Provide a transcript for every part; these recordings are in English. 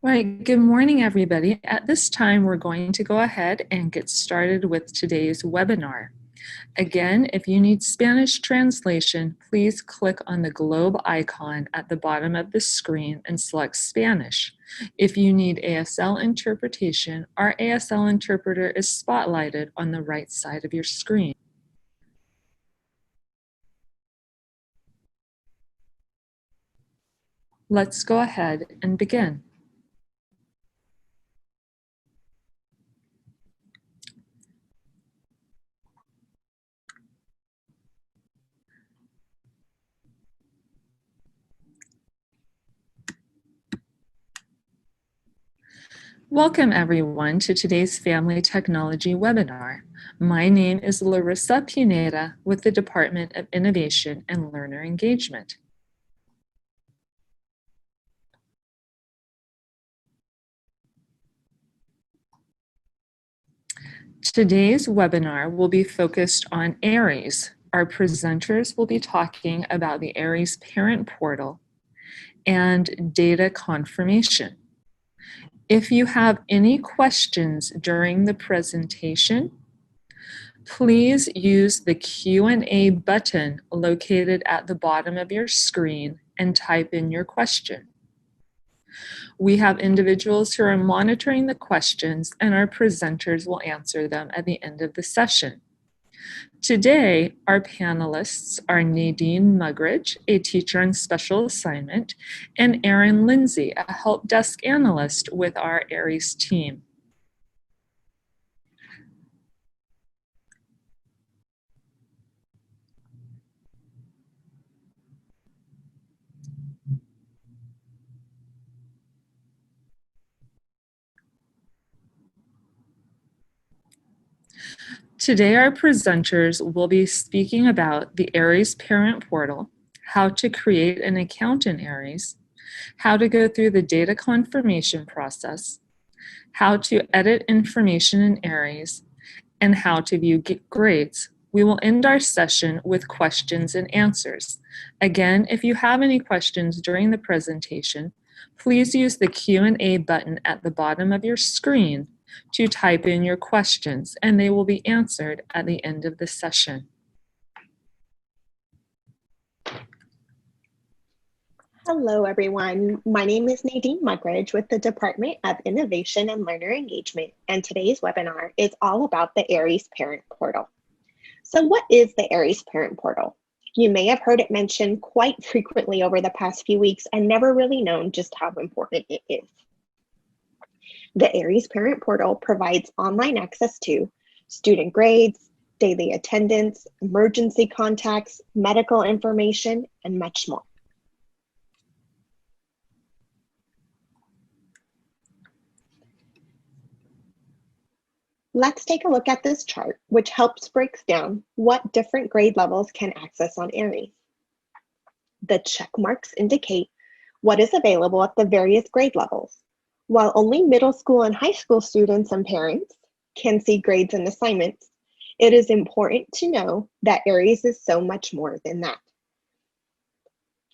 All right, good morning, everybody. At this time, we're going to go ahead and get started with today's webinar. Again, if you need Spanish translation, please click on the globe icon at the bottom of the screen and select Spanish. If you need ASL interpretation, our ASL interpreter is spotlighted on the right side of your screen. Let's go ahead and begin. Welcome everyone to today's Family Technology webinar. My name is Larissa Pineda with the Department of Innovation and Learner Engagement. Today's webinar will be focused on Aeries. Our presenters will be talking about the Aeries parent portal and data confirmation. If you have any questions during the presentation, please use the Q&A button located at the bottom of your screen and type in your question. We have individuals who are monitoring the questions, and our presenters will answer them at the end of the session. Today, our panelists are Nadine Mugridge, a teacher on special assignment, and Erin Lindsay, a help desk analyst with our Aeries team. Today, our presenters will be speaking about the Aeries parent portal, how to create an account in Aeries, how to go through the data confirmation process, how to edit information in Aeries, and how to view grades. We will end our session with questions and answers. Again, if you have any questions during the presentation, please use the Q&A button at the bottom of your screen to type in your questions, and they will be answered at the end of the session. Hello, everyone. My name is Nadine Mugridge with the Department of Innovation and Learner Engagement, and today's webinar is all about the Aeries Parent Portal. So what is the Aeries Parent Portal? You may have heard it mentioned quite frequently over the past few weeks and never really known just how important it is. The Aeries Parent Portal provides online access to student grades, daily attendance, emergency contacts, medical information, and much more. Let's take a look at this chart, which helps break down what different grade levels can access on Aeries. The check marks indicate what is available at the various grade levels. While only middle school and high school students and parents can see grades and assignments, it is important to know that Aeries is so much more than that.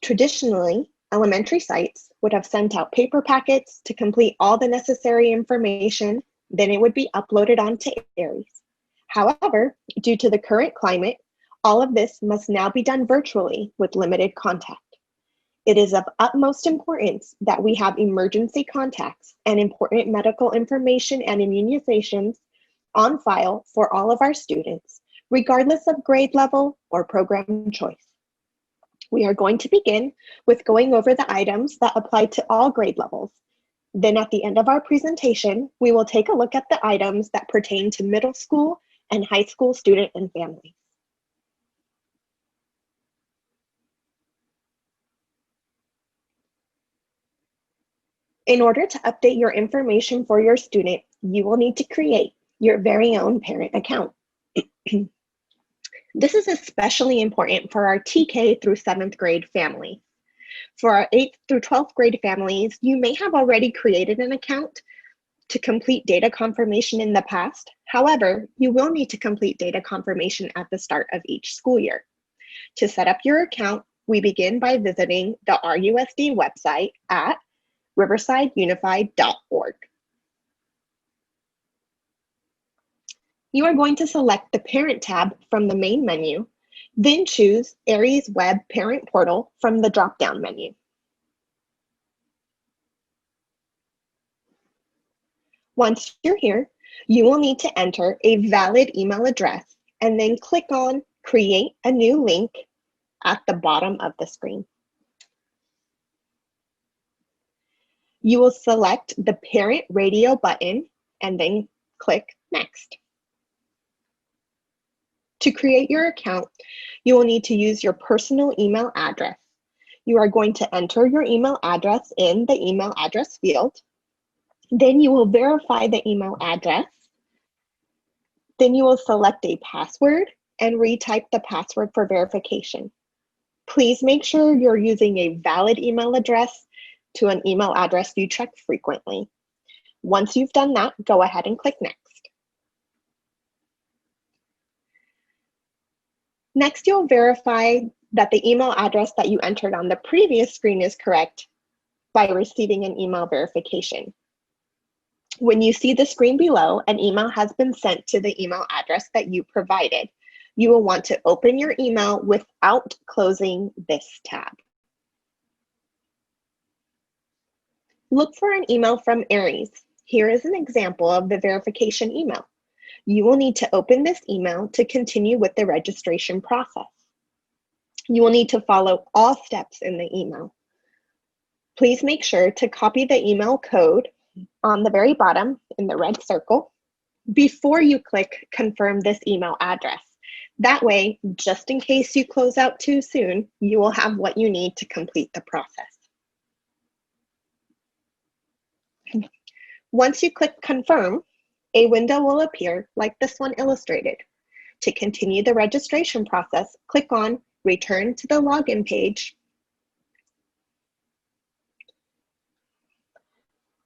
Traditionally, elementary sites would have sent out paper packets to complete all the necessary information. Then it would be uploaded onto Aeries. However, due to the current climate, all of this must now be done virtually with limited contact. It is of utmost importance that we have emergency contacts and important medical information and immunizations on file for all of our students, regardless of grade level or program choice. We are going to begin with going over the items that apply to all grade levels. Then at the end of our presentation, we will take a look at the items that pertain to middle school and high school student and families. In order to update your information for your student, you will need to create your very own parent account. This is especially important for our TK through 7th grade family. For our 8th through 12th grade families, you may have already created an account to complete data confirmation in the past. However, you will need to complete data confirmation at the start of each school year. To set up your account, we begin by visiting the RUSD website at riversideunified.org. You are going to select the Parent tab from the main menu, then choose Aeries Web Parent Portal from the drop-down menu. Once you're here, you will need to enter a valid email address and then click on Create a New Link at the bottom of the screen. You will select the Parent Radio button and then click Next. To create your account, you will need to use your personal email address. You are going to enter your email address in the email address field. Then you will verify the email address. Then you will select a password and retype the password for verification. Please make sure you're using a valid email address to an email address you check frequently. Once you've done that, go ahead and click Next. Next, you'll verify that the email address that you entered on the previous screen is correct by receiving an email verification. When you see the screen below, an email has been sent to the email address that you provided. You will want to open your email without closing this tab. Look for an email from Aeries. Here is an example of the verification email. You will need to open this email to continue with the registration process. You will need to follow all steps in the email. Please make sure to copy the email code on the very bottom in the red circle before you click confirm this email address. That way, just in case you close out too soon, you will have what you need to complete the process. Once you click confirm, a window will appear like this one illustrated. To continue the registration process, click on Return to the Login page.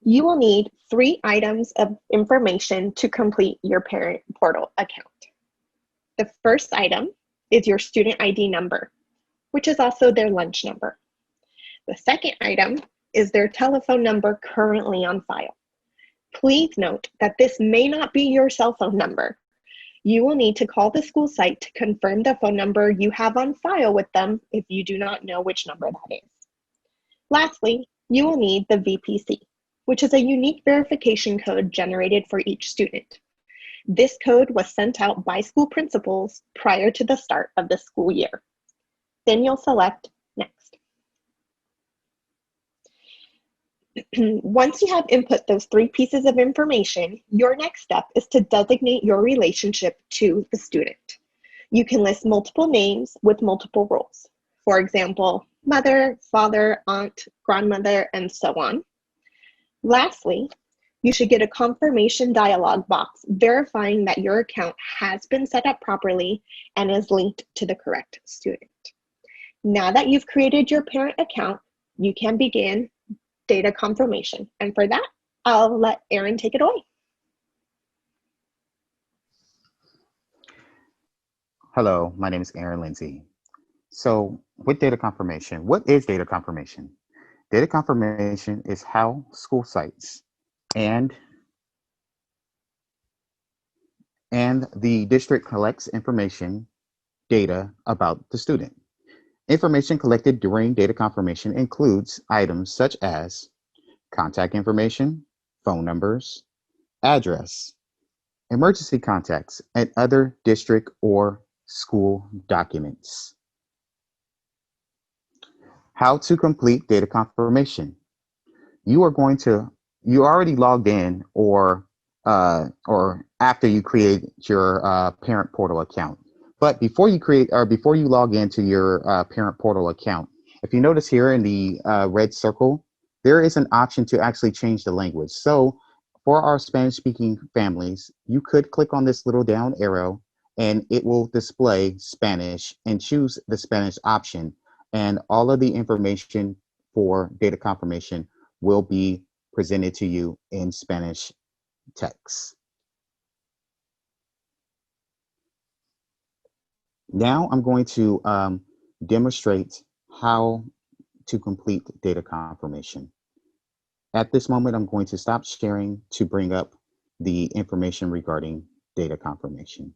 You will need 3 items of information to complete your Parent Portal account. The first item is your student ID number, which is also their lunch number. The second item is their telephone number currently on file. Please note that this may not be your cell phone number. You will need to call the school site to confirm the phone number you have on file with them if you do not know which number that is. Lastly, you will need the VPC, which is a unique verification code generated for each student. This code was sent out by school principals prior to the start of the school year. Then you'll select Next. Once you have input those 3 pieces of information, your next step is to designate your relationship to the student. You can list multiple names with multiple roles. For example, mother, father, aunt, grandmother, and so on. Lastly, you should get a confirmation dialog box verifying that your account has been set up properly and is linked to the correct student. Now that you've created your parent account, you can begin data confirmation. And for that, I'll let Aaron take it away. Hello, my name is Aaron Lindsay. So with data confirmation, what is data confirmation? Data confirmation is how school sites and the district collects information, data about the student. Information collected during data confirmation includes items such as contact information, phone numbers, address, emergency contacts, and other district or school documents. How to complete data confirmation. You are going to, you already logged in or after you create your parent portal account. But before you create or before you log into your parent portal account, if you notice here in the red circle, there is an option to actually change the language. So for our Spanish speaking families, you could click on this little down arrow and it will display Spanish and choose the Spanish option. And all of the information for data confirmation will be presented to you in Spanish text. Now I'm going to demonstrate how to complete data confirmation. At this moment, I'm going to stop sharing to bring up the information regarding data confirmation.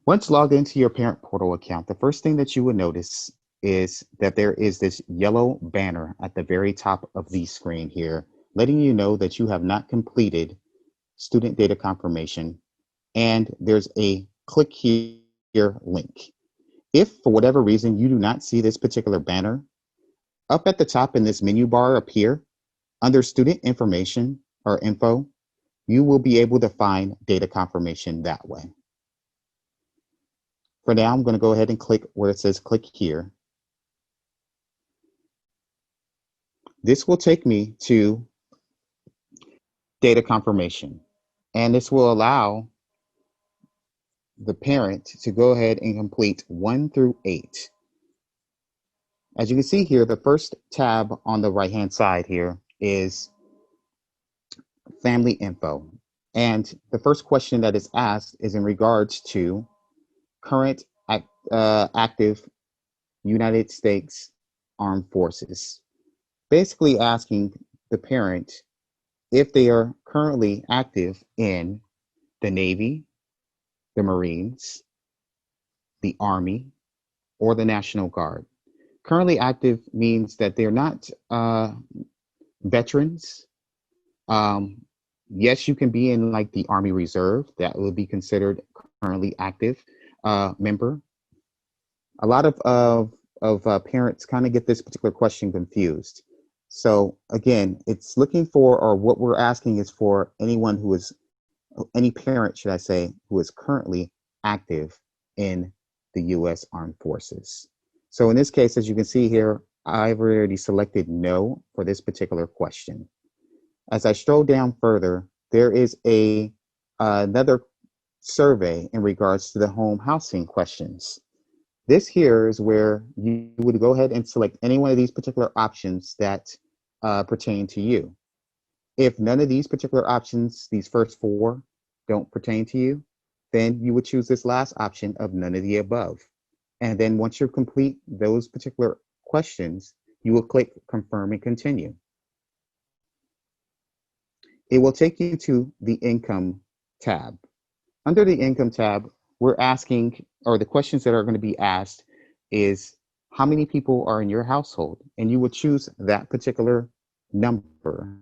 Once logged into your parent portal account, the first thing that you will notice is that there is this yellow banner at the very top of the screen here, letting you know that you have not completed student data confirmation, and there's a click here link. If for whatever reason you do not see this particular banner, up at the top in this menu bar up here, under student information or info, you will be able to find data confirmation that way. For now, I'm going to go ahead and click where it says click here. This will take me to data confirmation, and this will allow the parent to go ahead and complete 1 through 8. As you can see here, the first tab on the right-hand side here is family info. And the first question that is asked is in regards to current active United States Armed Forces. Basically asking the parent if they are currently active in the Navy, the Marines, the Army, or the National Guard. Currently active means that they're not veterans. Um, yes, you can be in like the Army Reserve. That would be considered currently active member. A lot of parents kind of get this particular question confused. So again, it's looking for, or what we're asking is for anyone who is, any parent, should I say, who is currently active in the U.S. Armed Forces. So in this case, as you can see here, I've already selected no for this particular question. As I scroll down further, there is another survey in regards to the home housing questions. This here is where you would go ahead and select any one of these particular options that pertain to you. If none of these particular options, these first 4, don't pertain to you, then you would choose this last option of none of the above. And then once you complete those particular questions, you will click confirm and continue. It will take you to the income tab. Under the income tab, we're asking, or the questions that are going to be asked is how many people are in your household? And you would choose that particular number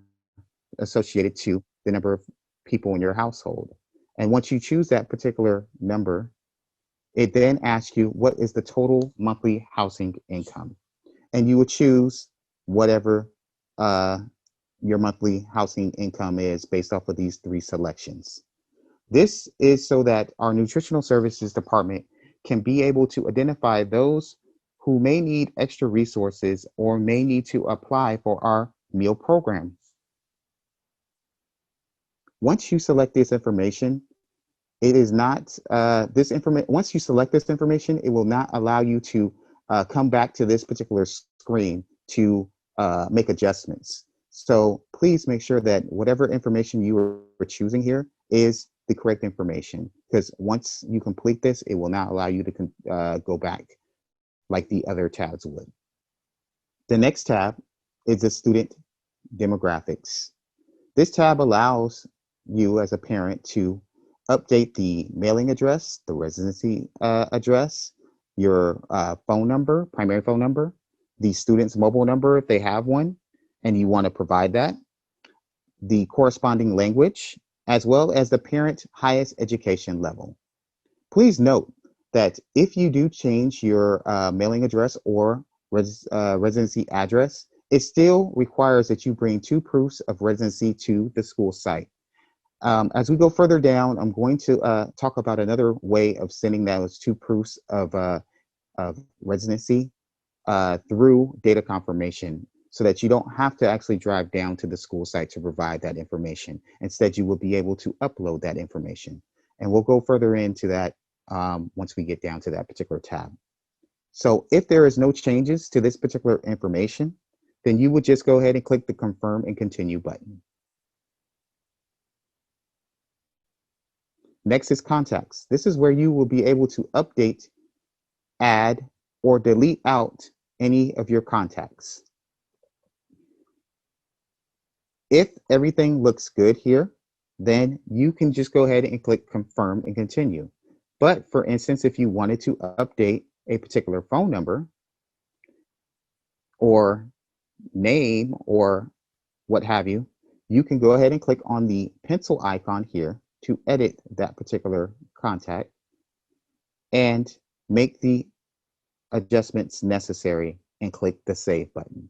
associated to the number of people in your household. And once you choose that particular number, it then asks you what is the total monthly housing income. And you would choose whatever your monthly housing income is based off of these 3 selections. This is so that our nutritional services department can be able to identify those who may need extra resources or may need to apply for our meal program. Once you select this information, it is not this information. Once you select this information, it will not allow you to come back to this particular screen to make adjustments. So please make sure that whatever information you are choosing here is the correct information, because once you complete this, it will not allow you to go back like the other tabs would. The next tab is the student demographics. This tab allows you as a parent to update the mailing address, the residency address, your phone number, primary phone number, the student's mobile number if they have one, and you want to provide that, the corresponding language, as well as the parent's highest education level. Please note that if you do change your mailing address or residency address, it still requires that you bring 2 proofs of residency to the school site. As we go further down, I'm going to talk about another way of sending those 2 proofs of residency. through data confirmation so that you don't have to actually drive down to the school site to provide that information. Instead, you will be able to upload that information. And we'll go further into that once we get down to that particular tab. So if there is no changes to this particular information, then you would just go ahead and click the confirm and continue button. Next is contacts. This is where you will be able to update, add, or delete out any of your contacts. If everything looks good here, then you can just go ahead and click confirm and continue. But for instance, if you wanted to update a particular phone number or name or what have you, you can go ahead and click on the pencil icon here to edit that particular contact and make the adjustments necessary and click the save button.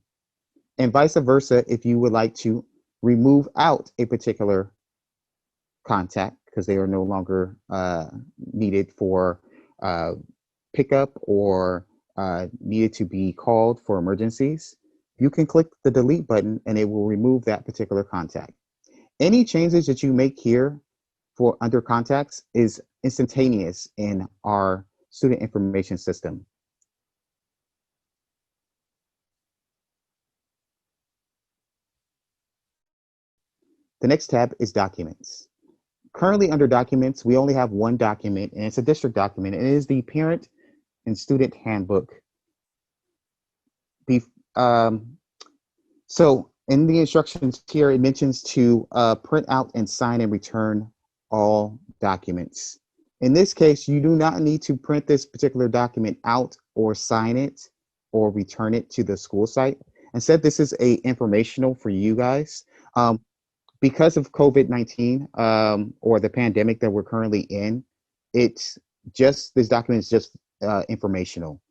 And vice versa, if you would like to remove out a particular contact because they are no longer needed for pickup or needed to be called for emergencies, you can click the delete button and it will remove that particular contact. Any changes that you make here for under contacts is instantaneous in our student information system. The next tab is documents. Currently under documents, we only have one document, and it's a district document. It is the parent and student handbook. So in the instructions here, it mentions to print out and sign and return all documents. In this case, you do not need to print this particular document out or sign it or return it to the school site. Instead, this is a informational for you guys. Because of COVID-19 or the pandemic that we're currently in, it's just, this document is just informational.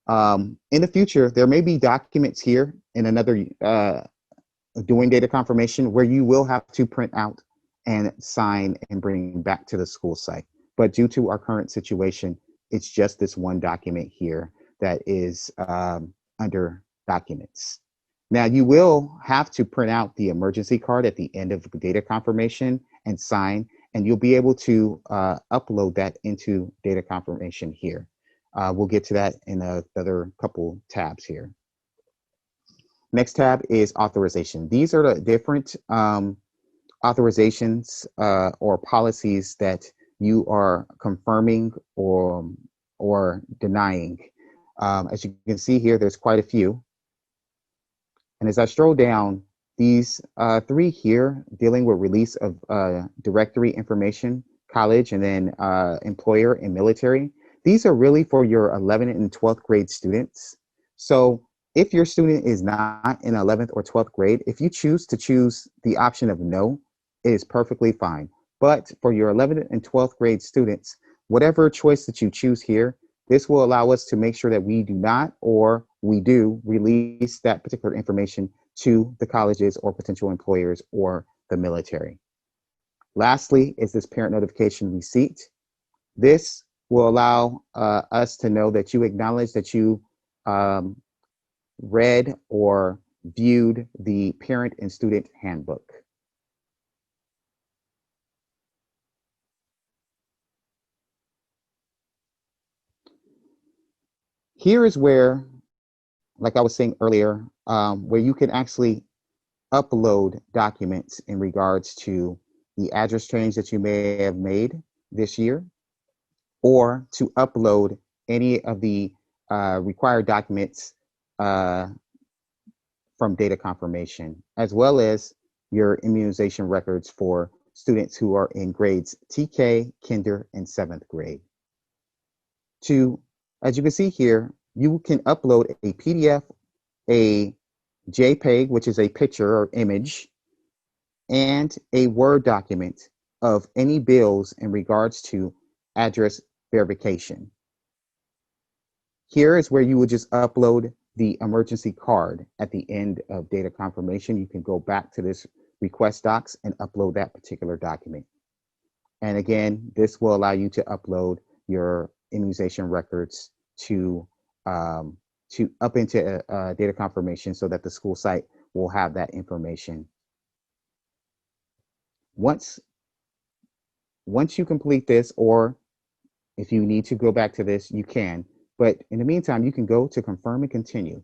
In the future, there may be documents here in another doing data confirmation where you will have to print out and sign and bring back to the school site. But due to our current situation, it's just this one document here that is under documents. Now you will have to print out the emergency card at the end of data confirmation and sign, and you'll be able to upload that into data confirmation here. We'll get to that in another couple tabs here. Next tab is authorization. These are the different authorizations or policies that you are confirming or denying. As you can see here, there's quite a few. And as I scroll down, these three here dealing with release of directory information, college, and then employer and military, these are really for your 11th and 12th grade students. So if your student is not in 11th or 12th grade, if you choose the option of no, it is perfectly fine. But for your 11th and 12th grade students, whatever choice that you choose here, this will allow us to make sure that we do not, or we do, release that particular information to the colleges or potential employers or the military. Lastly is this parent notification receipt. This will allow us to know that you acknowledge that you read or viewed the parent and student handbook. Here is where, like I was saying earlier, where you can actually upload documents in regards to the address change that you may have made this year, or to upload any of the required documents from data confirmation, as well as your immunization records for students who are in grades TK, Kinder, and 7th grade. As you can see here, you can upload a PDF, a JPEG, which is a picture or image, and a Word document of any bills in regards to address verification. Here is where you would just upload the emergency card at the end of data confirmation. You can go back to this request docs and upload that particular document. And again, this will allow you to upload your immunization records to to up into data confirmation so that the school site will have that information. Once you complete this, or if you need to go back to this, you can. But in the meantime, you can go to confirm and continue.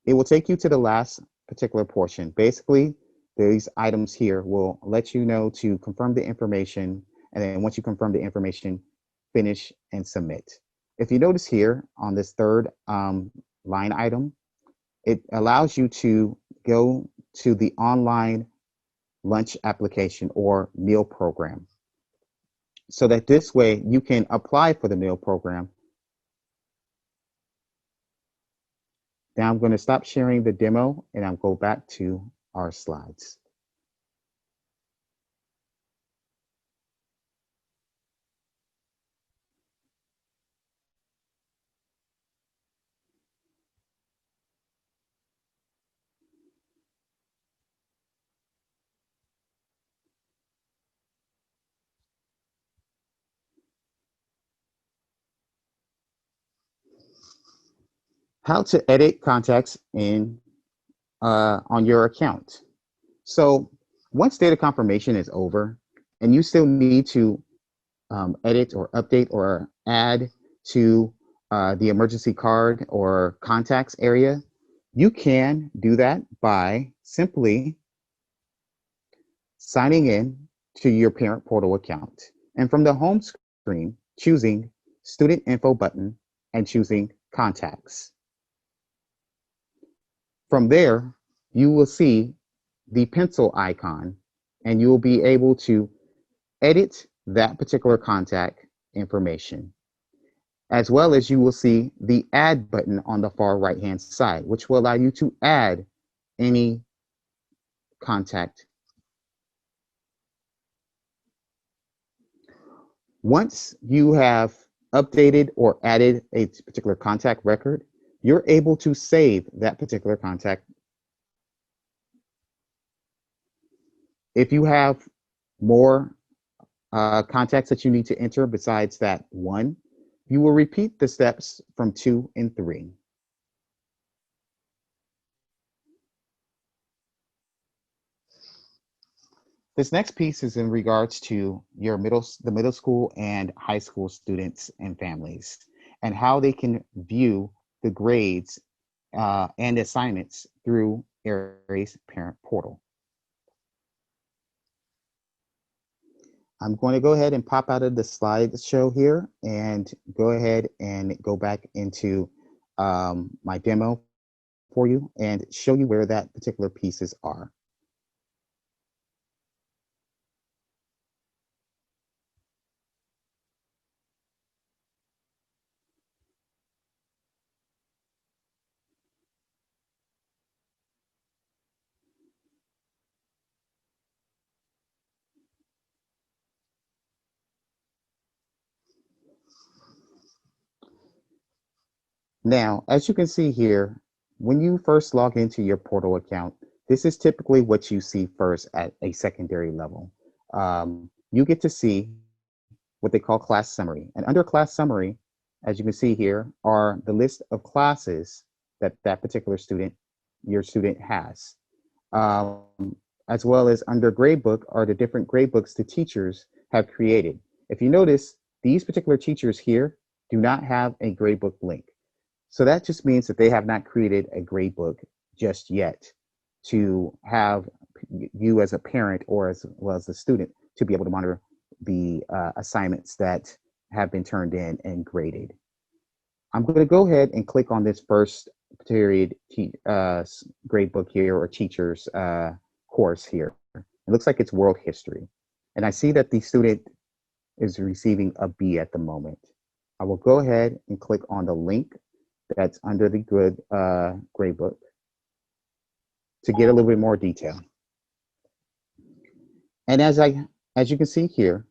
It will take you to the last particular portion. Basically, these items here will let you know to confirm the information. And then once you confirm the information, finish and submit. If you notice here on this third line item, it allows you to go to the online lunch application or meal program, so that this way you can apply for the meal program. Now I'm going to stop sharing the demo and I'll go back to our slides. How to edit contacts in on your account. So once data confirmation is over and you still need to edit or update or add to the emergency card or contacts area, you can do that by simply signing in to your parent portal account. And from the home screen, choosing student info button and choosing contacts. From there, you will see the pencil icon and you will be able to edit that particular contact information, as well as you will see the add button on the far right hand side, which will allow you to add any contact. Once you have updated or added a particular contact record, you're able to save that particular contact. If you have more contacts that you need to enter besides that one, you will repeat the steps from 2 and 3. This next piece is in regards to your the middle school and high school students and families, and how they can view the grades and assignments through Aeries Parent Portal. I'm going to go ahead and pop out of the slideshow here and go ahead and go back into my demo for you and show you where that particular pieces are. Now, as you can see here, when you first log into your portal account, this is typically what you see first at a secondary level. You get to see what they call class summary. And under class summary, as you can see here, are the list of classes that that particular student, your student has. As well as under gradebook are the different gradebooks the teachers have created. If you notice, these particular teachers here do not have a gradebook link. So that just means that they have not created a gradebook just yet to have you as a parent or as well as the student to be able to monitor the assignments that have been turned in and graded. I'm going to go ahead and click on this first period gradebook here, or teacher's course here. It looks like it's world history. And I see that the student is receiving a B at the moment. I will go ahead and click on the link that's under the good gradebook to get a little bit more detail. And as you can see here,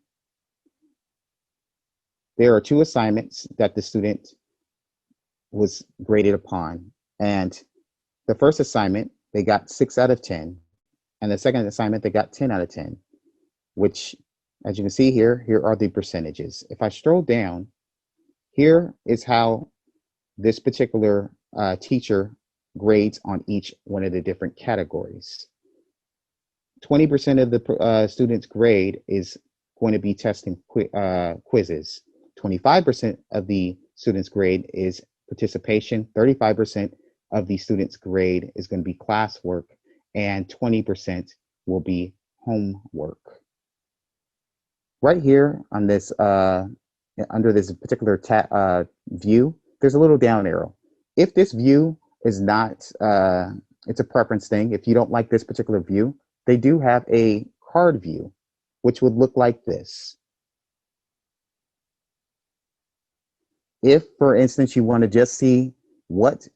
there are 2 assignments that the student was graded upon. And the first assignment, they got 6 out of 10. And the second assignment, they got 10 out of 10, which, as you can see here, here are the percentages. If I scroll down, Here is how this particular teacher grades on each one of the different categories. 20% of the students' grade is going to be testing quizzes. 25% of the students' grade is participation. 35% of the students' grade is going to be classwork, and 20% will be homework. Right here on this, under this particular view, there's a little down arrow. If this view is not, it's a preference thing. If you don't like this particular view, they do have a card view, which would look like this. If, for instance, you want to just see what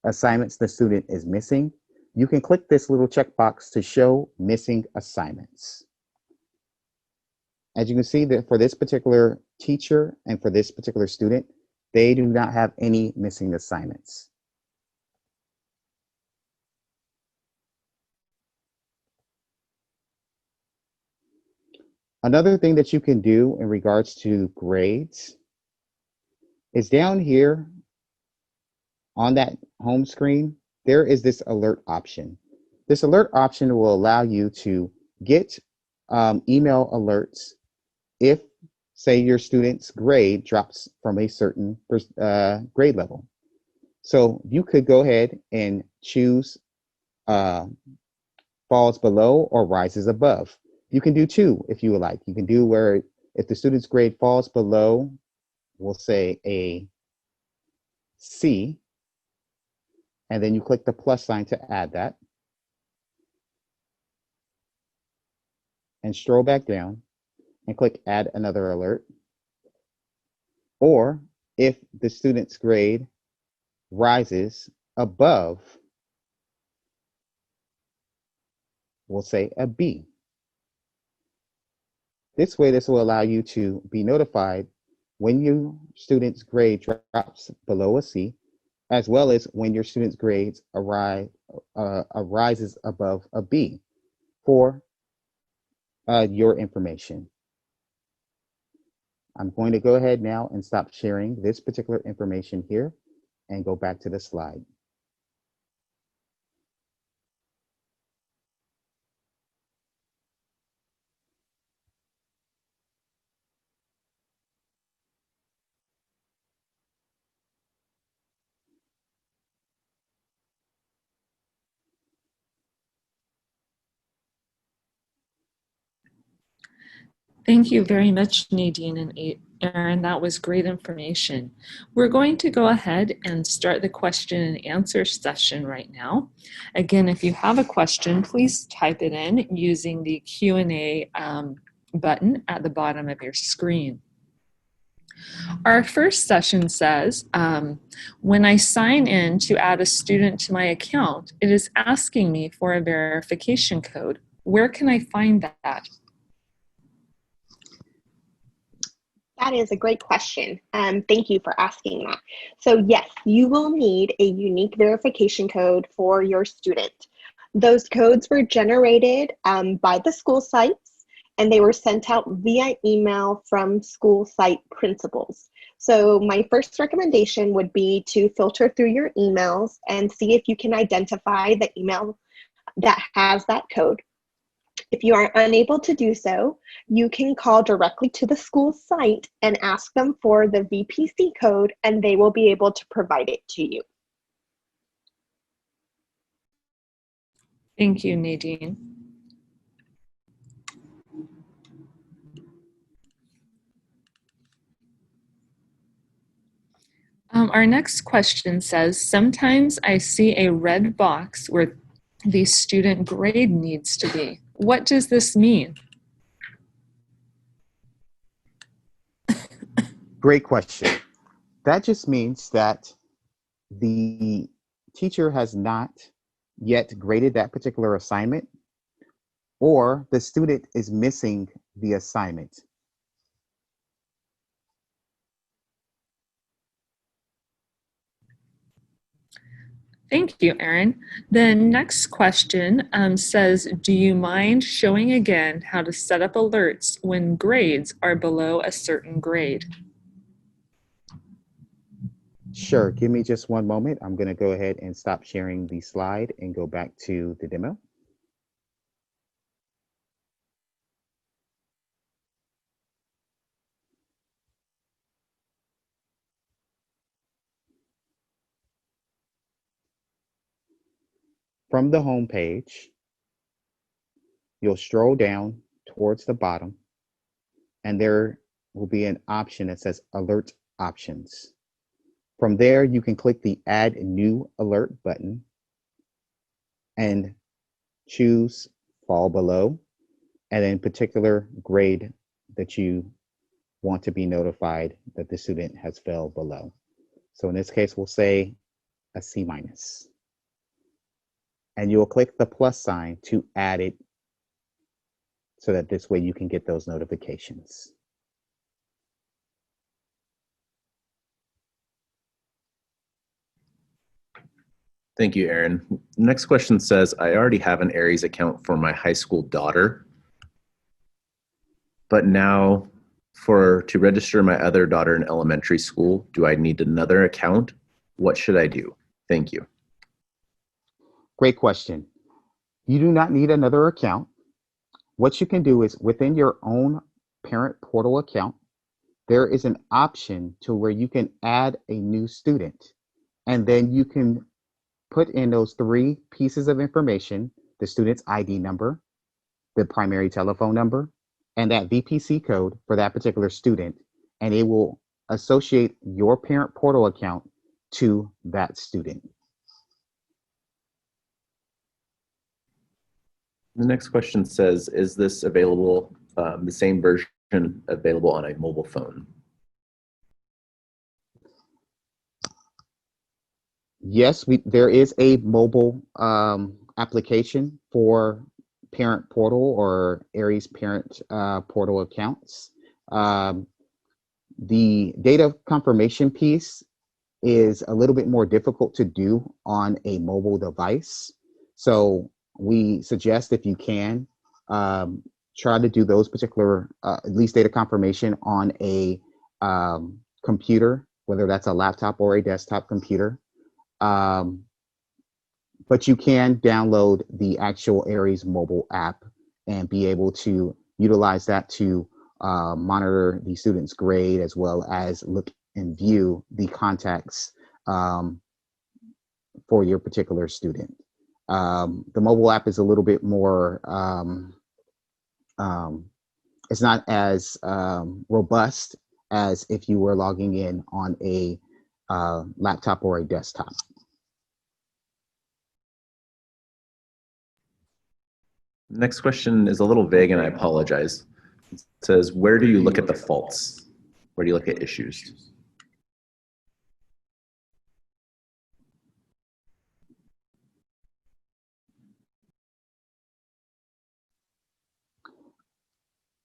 assignments the student is missing, you can click this little checkbox to show missing assignments. As you can see, that for this particular teacher and for this particular student, they do not have any missing assignments. Another thing that you can do in regards to grades is down here on that home screen, there is this alert option. This alert option will allow you to get email alerts if, say, your student's grade drops from a certain grade level. So you could go ahead and choose falls below or rises above. You can do two if you would like. You can do where if the student's grade falls below, we'll say a C, and then you click the plus sign to add that. And scroll back down and click add another alert. Or if the student's grade rises above, we'll say a B. This way, this will allow you to be notified when your student's grade drops below a C, as well as when your student's grades rises above a B for your information. I'm going to go ahead now and stop sharing this particular information here and go back to the slide. Thank you very much, Nadine and Aaron. That was great information. We're going to go ahead and start the question and answer session right now. Again, if you have a question, please type it in using the Q&A button at the bottom of your screen. Our first session says, when I sign in to add a student to my account, it is asking me for a verification code. Where can I find that? That is a great question. Thank you for asking that. So yes, you will need a unique verification code for your student. Those codes were generated by the school sites, and they were sent out via email from school site principals. So my first recommendation would be to filter through your emails and see if you can identify the email that has that code. If you are unable to do so, you can call directly to the school site and ask them for the VPC code, and they will be able to provide it to you. Thank you, Nadine. Our next question says, sometimes I see a red box where the student grade needs to be. What does this mean? Great question. That just means that the teacher has not yet graded that particular assignment, or the student is missing the assignment. Thank you, Aaron. The next question says, do you mind showing again how to set up alerts when grades are below a certain grade? Sure, give me just one moment. I'm going to go ahead and stop sharing the slide and go back to the demo. From the home page, you'll stroll down towards the bottom, and there will be an option that says Alert Options. From there, you can click the Add New Alert button and choose Fall Below, and then particular grade that you want to be notified that the student has fell below. So in this case, we'll say a C minus. And you'll click the plus sign to add it so that this way you can get those notifications. Thank you, Aaron. Next question says, I already have an Aeries account for my high school daughter, but now to register my other daughter in elementary school, do I need another account? What should I do? Thank you. Great question. You do not need another account. What you can do is within your own parent portal account, there is an option to where you can add a new student, and then you can put in those three pieces of information: the student's ID number, the primary telephone number, and that VPC code for that particular student, and it will associate your parent portal account to that student. The next question says, is this available, the same version available on a mobile phone? Yes, there is a mobile application for parent portal or Aeries parent portal accounts. The data confirmation piece is a little bit more difficult to do on a mobile device. So we suggest, if you can, try to do those particular, at least data confirmation on a computer, whether that's a laptop or a desktop computer. But you can download the actual Aeries mobile app and be able to utilize that to monitor the student's grade, as well as look and view the contacts for your particular student. The mobile app is a little bit more, it's not as robust as if you were logging in on a laptop or a desktop. Next question is a little vague, and I apologize. It says, where do you look at the faults? Where do you look at issues?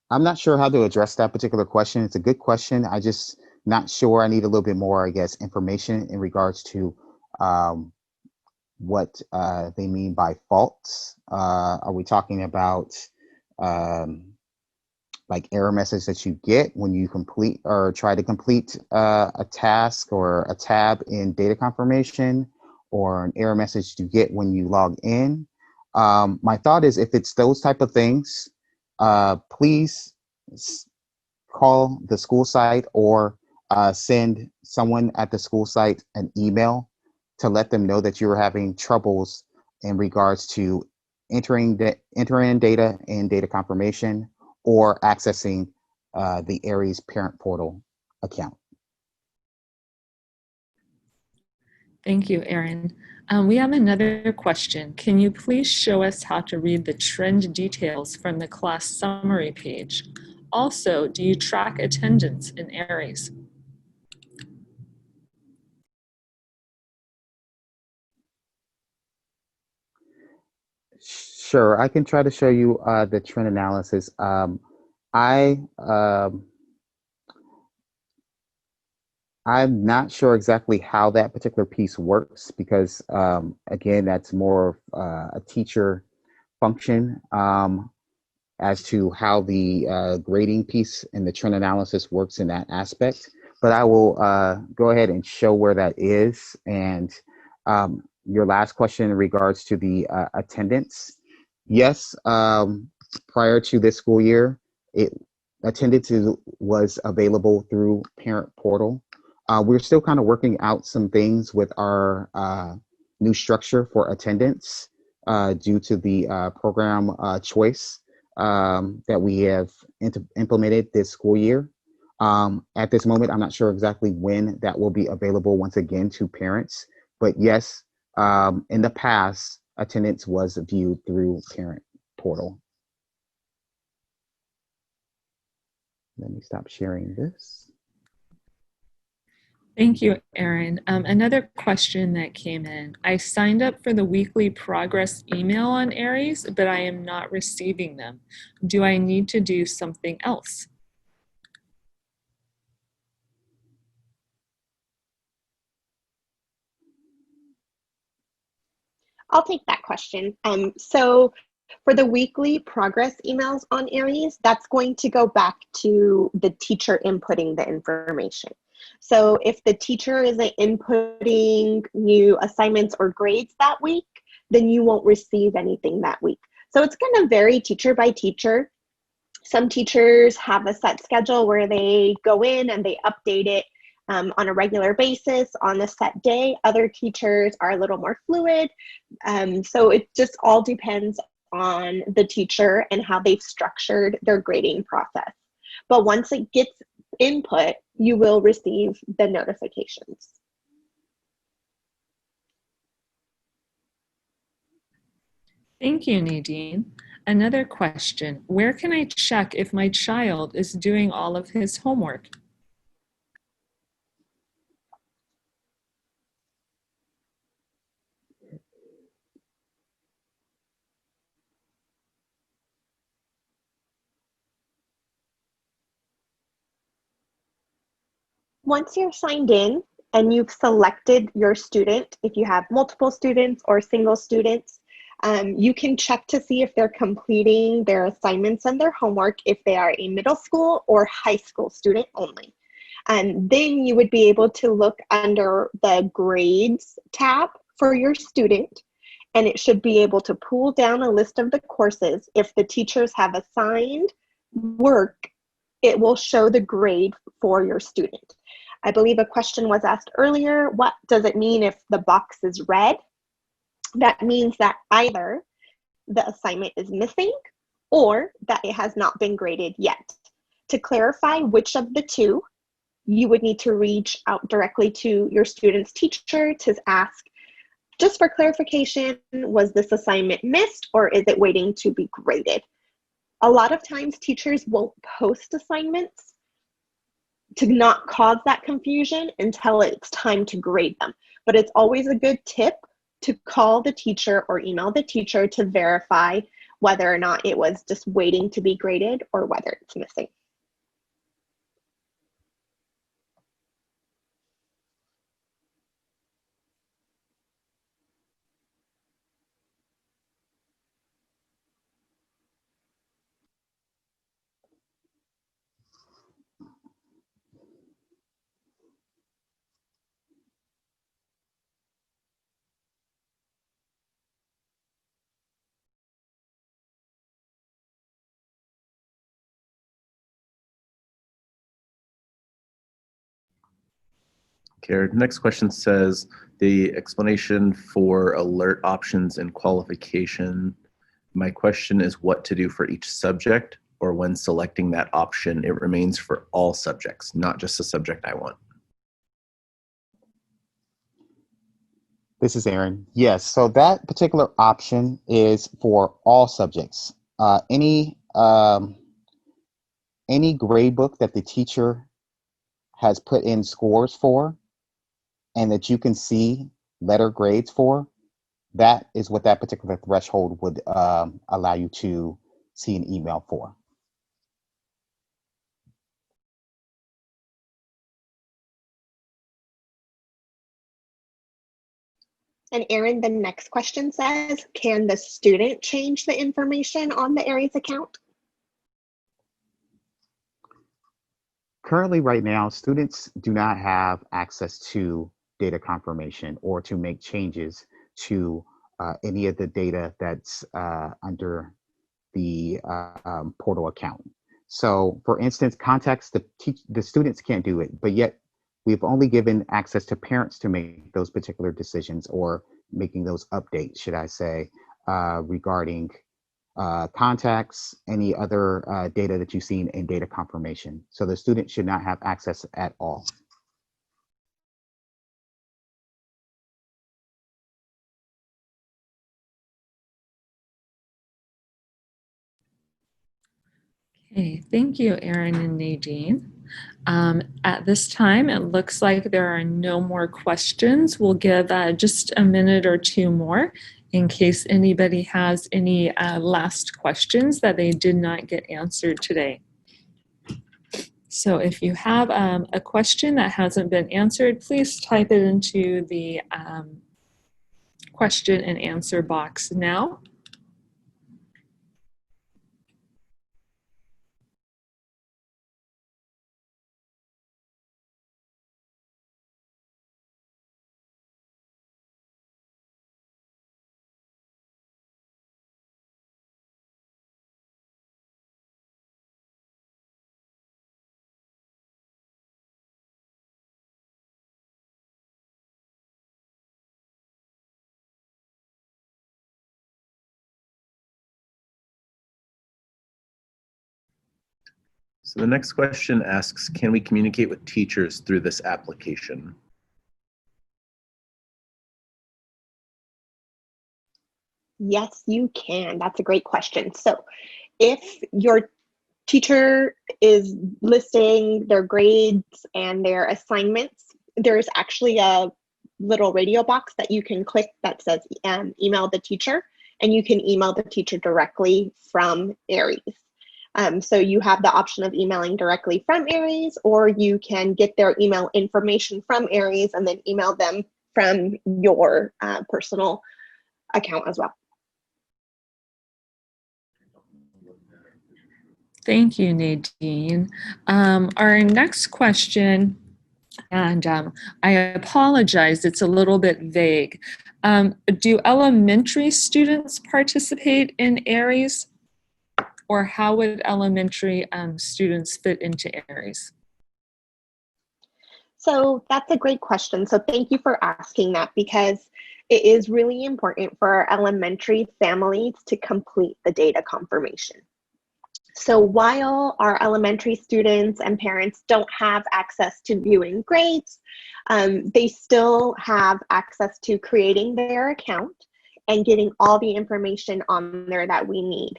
I'm not sure how to address that particular question. It's a good question. I just not sure. I need a little bit more, I guess, information in regards to what they mean by faults. Are we talking about like error message that you get when you complete or try to complete a task or a tab in data confirmation, or an error message you get when you log in? My thought is, if it's those type of things, please call the school site or send someone at the school site an email to let them know that you're having troubles in regards to entering data in data confirmation or accessing the Aeries parent portal account. Thank you, Aaron. We have another question. Can you please show us how to read the trend details from the class summary page? Also, do you track attendance in Aeries? Sure, I can try to show you the trend analysis. I I'm not sure exactly how that particular piece works, because again, that's more a teacher function as to how the grading piece and the trend analysis works in that aspect. but I will go ahead and show where that is. And your last question in regards to the attendance. Yes, prior to this school year, it attendance was available through Parent Portal. We're still kind of working out some things with our new structure for attendance due to the program choice that we have implemented this school year. At this moment, I'm not sure exactly when that will be available once again to parents, but yes, in the past, attendance was viewed through Parent Portal. Let me stop sharing this. Thank you, Erin. Another question that came in. I signed up for the weekly progress email on Aeries, but I am not receiving them. Do I need to do something else? I'll take that question. So for the weekly progress emails on Aeries, that's going to go back to the teacher inputting the information. So if the teacher isn't inputting new assignments or grades that week, then you won't receive anything that week. So it's going to vary teacher by teacher. Some teachers have a set schedule where they go in and they update it on a regular basis on a set day. Other teachers are a little more fluid. So it just all depends on the teacher and how they've structured their grading process. But once it gets input, you will receive the notifications. Thank you, Nadine. Another question. Where can I check if my child is doing all of his homework? Once you're signed in and you've selected your student, if you have multiple students or single students, you can check to see if they're completing their assignments and their homework if they are a middle school or high school student only. And then you would be able to look under the grades tab for your student, and it should be able to pull down a list of the courses. If the teachers have assigned work, it will show the grade for your student. I believe a question was asked earlier, what does it mean if the box is red? That means that either the assignment is missing or that it has not been graded yet. To clarify which of the two, you would need to reach out directly to your student's teacher to ask, just for clarification, was this assignment missed or is it waiting to be graded? A lot of times teachers won't post assignments to not cause that confusion until it's time to grade them. But it's always a good tip to call the teacher or email the teacher to verify whether or not it was just waiting to be graded or whether it's missing. Okay, next question says the explanation for alert options and qualification. My question is what to do for each subject, or when selecting that option, it remains for all subjects, not just the subject I want. This is Aaron. Yes, so that particular option is for all subjects. Any grade book that the teacher has put in scores for and that you can see letter grades for, that is what that particular threshold would allow you to see an email for. And Aaron, the next question says, can the student change the information on the Aeries account? Currently, right now, students do not have access to data confirmation or to make changes to any of the data that's under the portal account. So, for instance, contacts the students can't do it, but yet we've only given access to parents to make those particular decisions or making those updates, should I say, regarding contacts, any other data that you've seen in data confirmation. So the student should not have access at all. Okay, thank you, Erin and Nadine. At this time, it looks like there are no more questions. We'll give just a minute or two more in case anybody has any last questions that they did not get answered today. So if you have a question that hasn't been answered, please type it into the question and answer box now. So the next question asks, can we communicate with teachers through this application? Yes, you can. That's a great question. So if your teacher is listing their grades and their assignments, there's actually a little radio box that you can click that says email the teacher, and you can email the teacher directly from Aeries. So you have the option of emailing directly from Aeries, or you can get their email information from Aeries and then email them from your personal account as well. Thank you, Nadine. Our next question, and I apologize, it's a little bit vague. Do elementary students participate in Aeries? Or how would elementary students fit into Aeries? So that's a great question. So thank you for asking that, because it is really important for our elementary families to complete the data confirmation. So while our elementary students and parents don't have access to viewing grades, they still have access to creating their account and getting all the information on there that we need.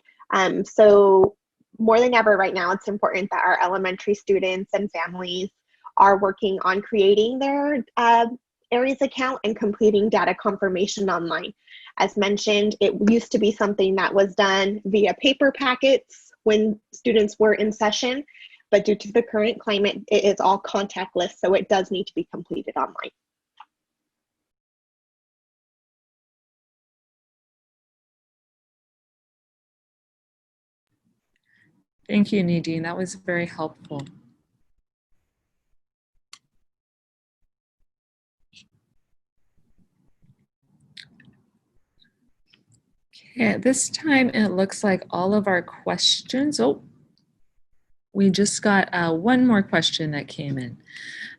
So more than ever right now, it's important that our elementary students and families are working on creating their Aeries account and completing data confirmation online. As mentioned, it used to be something that was done via paper packets when students were in session, but due to the current climate, it is all contactless, so it does need to be completed online. Thank you, Nadine. That was very helpful. Okay, at this time, it looks like all of our questions. Oh, we just got one more question that came in.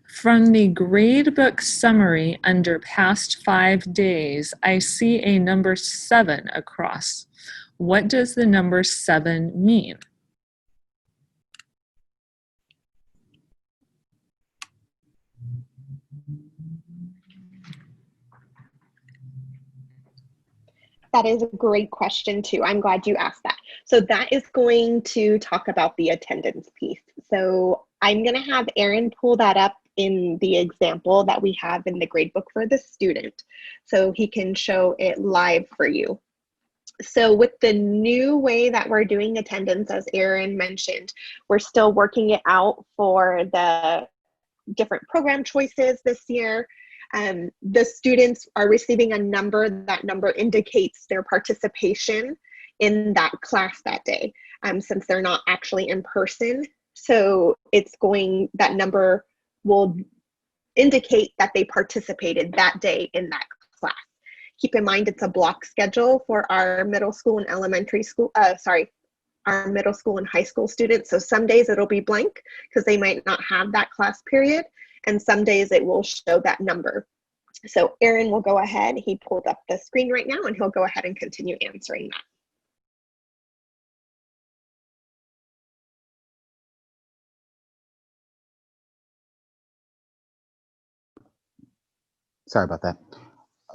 From the gradebook summary under past 5 days, I see a number 7 across. What does the number 7 mean? That is a great question too. I'm glad you asked that. So that is going to talk about the attendance piece. So I'm going to have Erin pull that up in the example that we have in the gradebook for the student, so he can show it live for you. So with the new way that we're doing attendance, as Erin mentioned, we're still working it out for the different program choices this year. The students are receiving a number. That number indicates their participation in that class that day, since they're not actually in person. So that number will indicate that they participated that day in that class. Keep in mind it's a block schedule for our middle school and elementary school, our middle school and high school students. So some days it'll be blank because they might not have that class period, and some days it will show that number. So Aaron will go ahead, he pulled up the screen right now, and he'll go ahead and continue answering that. Sorry about that.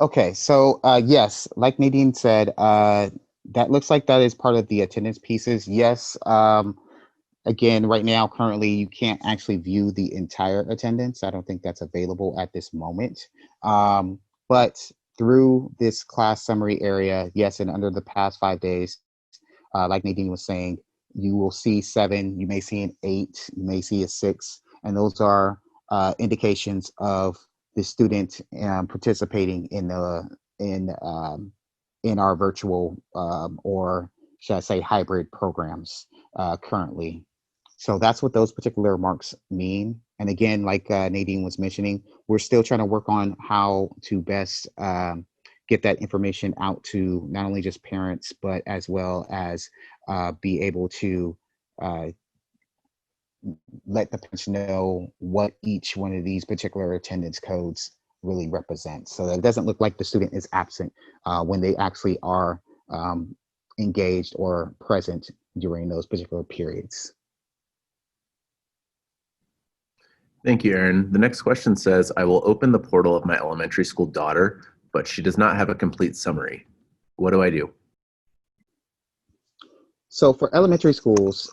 Okay, so yes, like Nadine said, that looks like that is part of the attendance pieces. Yes, again, right now, currently, you can't actually view the entire attendance. I don't think that's available at this moment. But through this class summary area, yes, and under the past 5 days, like Nadine was saying, you will see 7, you may see an 8, you may see a 6, and those are indications of the student participating in our virtual or should I say hybrid programs currently. So that's what those particular marks mean. And again, like Nadine was mentioning, we're still trying to work on how to best get that information out to not only just parents, but as well as be able to let the parents know what each one of these particular attendance codes really represents. So that it doesn't look like the student is absent when they actually are engaged or present during those particular periods. Thank you, Aaron. The next question says, I will open the portal of my elementary school daughter, but she does not have a complete summary. What do I do? So for elementary schools,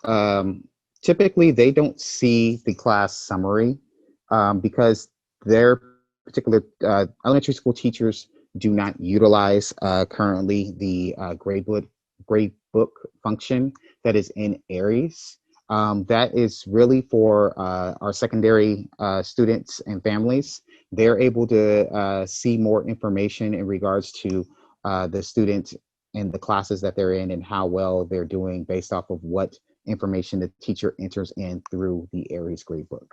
typically they don't see the class summary because their particular elementary school teachers do not utilize currently the gradebook function that is in Aeries. That is really for our secondary students and families. They're able to see more information in regards to the student and the classes that they're in and how well they're doing based off of what information the teacher enters in through the Aeries gradebook.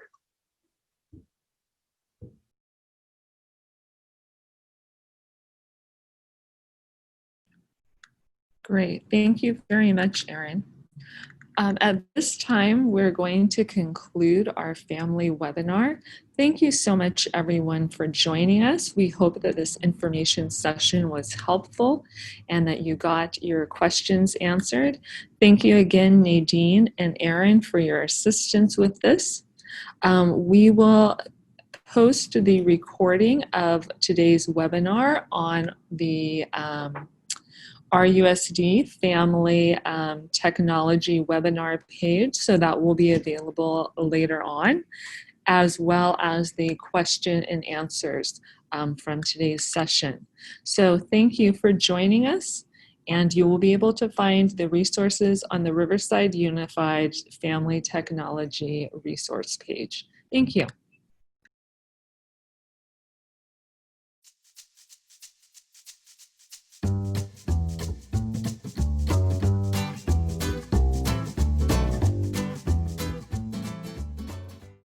Great. Thank you very much, Aaron. At this time, we're going to conclude our family webinar. Thank you so much, everyone, for joining us. We hope that this information session was helpful and that you got your questions answered. Thank you again, Nadine and Aaron, for your assistance with this. We will post the recording of today's webinar on the RUSD Family Technology webinar page, so that will be available later on, as well as the question and answers from today's session. So thank you for joining us, and you will be able to find the resources on the Riverside Unified Family Technology resource page. Thank you.